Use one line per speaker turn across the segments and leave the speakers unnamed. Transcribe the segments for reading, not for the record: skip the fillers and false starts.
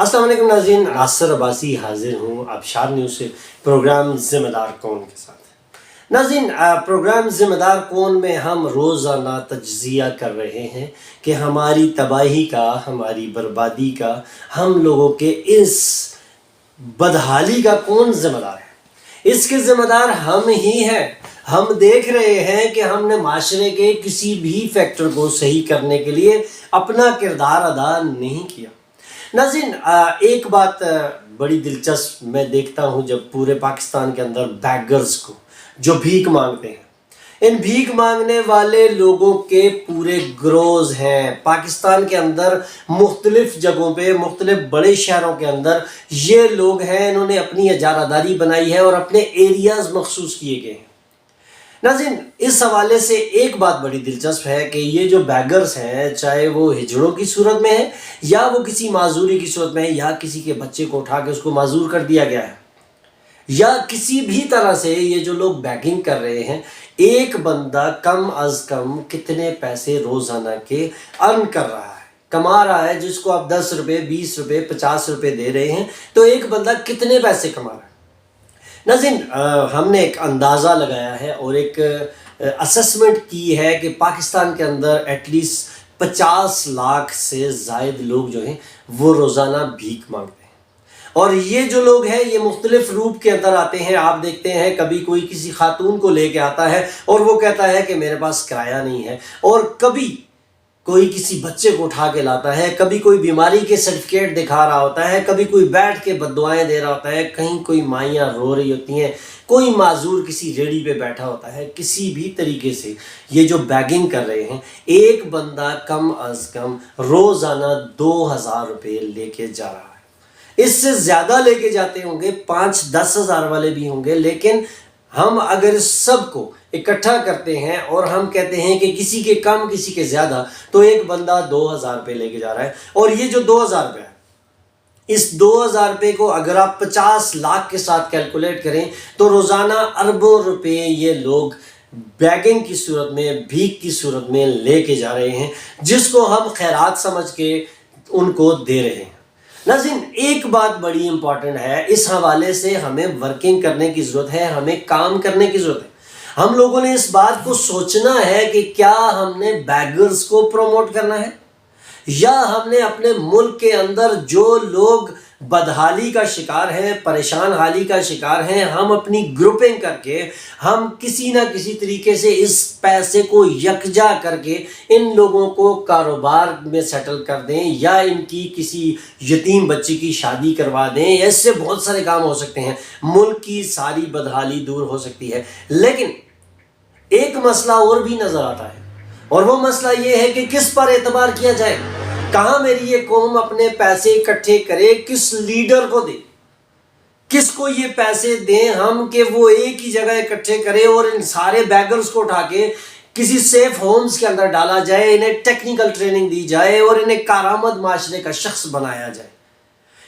السلام علیکم ناظرین، ناصر عباسی حاضر ہوں ابشار نیوز سے پروگرام ذمہ دار کون کے ساتھ۔ ناظرین، پروگرام ذمہ دار کون میں ہم روزانہ تجزیہ کر رہے ہیں کہ ہماری تباہی کا، ہماری بربادی کا، ہم لوگوں کے اس بدحالی کا کون ذمہ دار ہے۔ اس کے ذمہ دار ہم ہی ہیں۔ ہم دیکھ رہے ہیں کہ ہم نے معاشرے کے کسی بھی فیکٹر کو صحیح کرنے کے لیے اپنا کردار ادا نہیں کیا۔ ناظرین، ایک بات بڑی دلچسپ میں دیکھتا ہوں جب پورے پاکستان کے اندر بیگرز کو جو بھیک مانگتے ہیں، ان بھیک مانگنے والے لوگوں کے پورے گروز ہیں پاکستان کے اندر، مختلف جگہوں پہ، مختلف بڑے شہروں کے اندر یہ لوگ ہیں۔ انہوں نے اپنی اجارہ داری بنائی ہے اور اپنے ایریاز مخصوص کیے گئے ہیں۔ ناظرین، اس حوالے سے ایک بات بڑی دلچسپ ہے کہ یہ جو بیگرز ہیں، چاہے وہ ہجڑوں کی صورت میں ہیں یا وہ کسی معذوری کی صورت میں ہیں، یا کسی کے بچے کو اٹھا کے اس کو معذور کر دیا گیا ہے، یا کسی بھی طرح سے یہ جو لوگ بیگنگ کر رہے ہیں، ایک بندہ کم از کم کتنے پیسے روزانہ کے ارن کر رہا ہے، کما رہا ہے۔ جس کو آپ 10 روپے، 20 روپے، 50 روپے دے رہے ہیں تو ایک بندہ کتنے پیسے کما رہا ہے۔ ناظرین، ہم نے ایک اندازہ لگایا ہے اور ایک اسسمنٹ کی ہے کہ پاکستان کے اندر ایٹ لیسٹ 50 لاکھ سے زائد لوگ جو ہیں وہ روزانہ بھیک مانگتے ہیں۔ اور یہ جو لوگ ہیں یہ مختلف روپ کے اندر آتے ہیں۔ آپ دیکھتے ہیں کبھی کوئی کسی خاتون کو لے کے آتا ہے اور وہ کہتا ہے کہ میرے پاس کرایہ نہیں ہے، اور کبھی کوئی کسی بچے کو اٹھا کے لاتا ہے، کبھی کوئی بیماری کے سرٹیفکیٹ دکھا رہا ہوتا ہے، کبھی کوئی بیٹھ کے بددعائیں دے رہا ہوتا ہے، کہیں کوئی مائیاں رو رہی ہوتی ہیں، کوئی معذور کسی ریڑھی پہ بیٹھا ہوتا ہے۔ کسی بھی طریقے سے یہ جو بیگنگ کر رہے ہیں، ایک بندہ کم از کم روزانہ 2000 روپے لے کے جا رہا ہے۔ اس سے زیادہ لے کے جاتے ہوں گے، 5-10 ہزار والے بھی ہوں گے، لیکن ہم اگر اس سب کو اکٹھا کرتے ہیں اور ہم کہتے ہیں کہ کسی کے کم کسی کے زیادہ، تو ایک بندہ 2000 روپے لے کے جا رہا ہے۔ اور یہ جو 2000 روپے ہے، اس 2000 روپے کو اگر آپ 50 لاکھ کے ساتھ کیلکولیٹ کریں تو روزانہ اربوں روپے یہ لوگ بیگنگ کی صورت میں، بھیک کی صورت میں لے کے جا رہے ہیں، جس کو ہم خیرات سمجھ کے ان کو دے رہے ہیں۔ ناظرین، ایک بات بڑی امپورٹنٹ ہے، اس حوالے سے ہمیں ورکنگ کرنے کی ضرورت ہے، ہمیں کام کرنے کی ضرورت ہے۔ ہم لوگوں نے اس بات کو سوچنا ہے کہ کیا ہم نے بیگرز کو پروموٹ کرنا ہے، یا ہم نے اپنے ملک کے اندر جو لوگ بدحالی کا شکار ہیں، پریشان حالی کا شکار ہیں، ہم اپنی گروپنگ کر کے ہم کسی نہ کسی طریقے سے اس پیسے کو یکجا کر کے ان لوگوں کو کاروبار میں سیٹل کر دیں، یا ان کی کسی یتیم بچی کی شادی کروا دیں، یا اس سے بہت سارے کام ہو سکتے ہیں، ملک کی ساری بدحالی دور ہو سکتی ہے۔ لیکن ایک مسئلہ اور بھی نظر آتا ہے، اور وہ مسئلہ یہ ہے کہ کس پر اعتبار کیا جائے، کہاں میری یہ قوم اپنے پیسے اکٹھے کرے، کس لیڈر کو دے، کس کو یہ پیسے دیں ہم کہ وہ ایک ہی جگہ اکٹھے کرے اور ان سارے بیگرز کو اٹھا کے کسی سیف ہومز کے اندر ڈالا جائے، انہیں ٹیکنیکل ٹریننگ دی جائے اور انہیں کارآمد معاشرے کا شخص بنایا جائے۔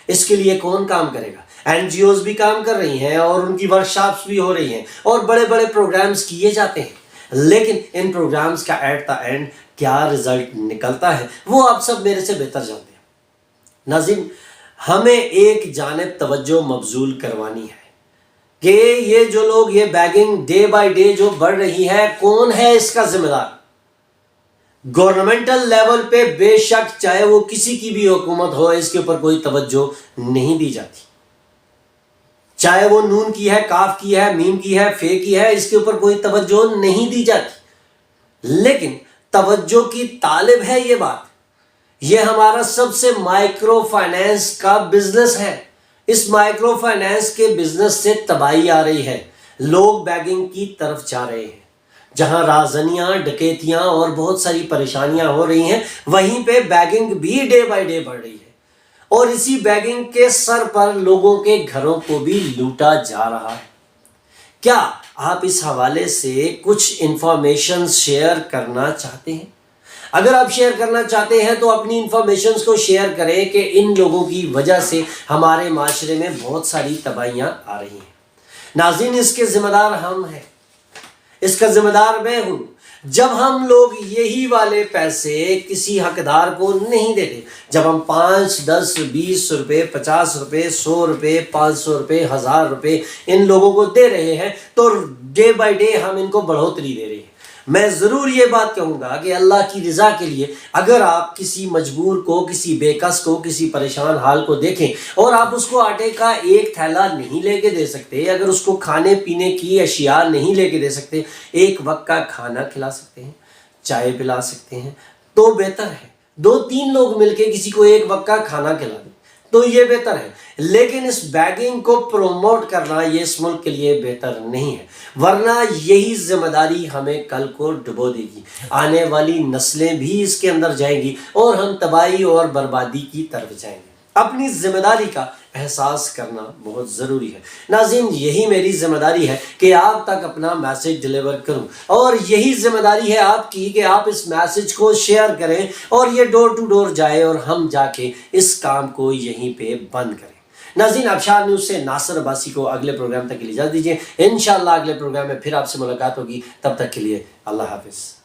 اس کے لیے کون کام کرے گا؟ NGOز بھی کام کر رہی ہیں اور ان کی ورکشاپس بھی ہو رہی ہیں اور بڑے بڑے پروگرامز کیے جاتے ہیں، لیکن ان پروگرامز کا ایٹ دا اینڈ کیا رزلٹ نکلتا ہے وہ آپ سب میرے سے بہتر جانتے ہیں۔ ناظرین، ہمیں ایک جانب توجہ مبذول کروانی ہے کہ یہ جو لوگ، یہ بیگنگ ڈے بائی ڈے جو بڑھ رہی ہے، کون ہے اس کا ذمہ دار؟ گورنمنٹل لیول پہ بے شک چاہے وہ کسی کی بھی حکومت ہو، اس کے اوپر کوئی توجہ نہیں دی جاتی، چاہے وہ نون کی ہے، کاف کی ہے، میم کی ہے، فے کی ہے، اس کے اوپر کوئی توجہ نہیں دی جاتی۔ لیکن توجہ کی طالب ہے یہ بات۔ یہ ہمارا سب سے مائکرو فائنانس کا بزنس ہے۔ اس مائکرو فائنانس کے بزنس سے تباہی آ رہی ہے، لوگ بیگنگ کی طرف جا رہے ہیں۔ جہاں رازنیاں، ڈکیتیاں اور بہت ساری پریشانیاں ہو رہی ہیں، وہیں پہ بیگنگ بھی ڈے بائی ڈے بڑھ رہی ہے، اور اسی بیگنگ کے سر پر لوگوں کے گھروں کو بھی لوٹا جا رہا ہے۔ کیا آپ اس حوالے سے کچھ انفارمیشن شیئر کرنا چاہتے ہیں؟ اگر آپ شیئر کرنا چاہتے ہیں تو اپنی انفارمیشنز کو شیئر کریں کہ ان لوگوں کی وجہ سے ہمارے معاشرے میں بہت ساری تباہیاں آ رہی ہیں۔ ناظرین، اس کے ذمہ دار ہم ہیں، اس کا ذمہ دار میں ہوں۔ جب ہم لوگ یہی والے پیسے کسی حقدار کو نہیں دیتے، جب ہم 5 10 20 روپے 50 روپے 100 روپے 500 روپے 1000 روپے ان لوگوں کو دے رہے ہیں تو ڈے بائی ڈے ہم ان کو بڑھوتری دے رہے ہیں۔ میں ضرور یہ بات کہوں گا کہ اللہ کی رضا کے لیے اگر آپ کسی مجبور کو، کسی بے کس کو، کسی پریشان حال کو دیکھیں اور آپ اس کو آٹے کا ایک تھیلا نہیں لے کے دے سکتے، اگر اس کو کھانے پینے کی اشیاء نہیں لے کے دے سکتے، ایک وقت کا کھانا کھلا سکتے ہیں، چائے پلا سکتے ہیں، تو بہتر ہے۔ 2 3 لوگ مل کے کسی کو ایک وقت کا کھانا کھلا دیں تو یہ بہتر ہے، لیکن اس بیگنگ کو پروموٹ کرنا یہ اس ملک کے لیے بہتر نہیں ہے، ورنہ یہی ذمہ داری ہمیں کل کو ڈبو دے گی، آنے والی نسلیں بھی اس کے اندر جائیں گی اور ہم تباہی اور بربادی کی طرف جائیں گے۔ اپنی ذمہ داری کا احساس کرنا بہت ضروری ہے۔ ناظرین، یہی میری ذمہ داری ہے کہ آپ تک اپنا میسج ڈیلیور کروں، اور یہی ذمہ داری ہے آپ کی کہ آپ اس میسج کو شیئر کریں اور یہ ڈور ٹو ڈور جائے اور ہم جا کے اس کام کو یہیں پہ بند کریں۔ ناظرین، ابشار نیوز سے ناصر عباسی کو اگلے پروگرام تک کے لیے اجازت دیجیے۔ انشاءاللہ اگلے پروگرام میں پھر آپ سے ملاقات ہوگی، تب تک کے لیے اللہ حافظ۔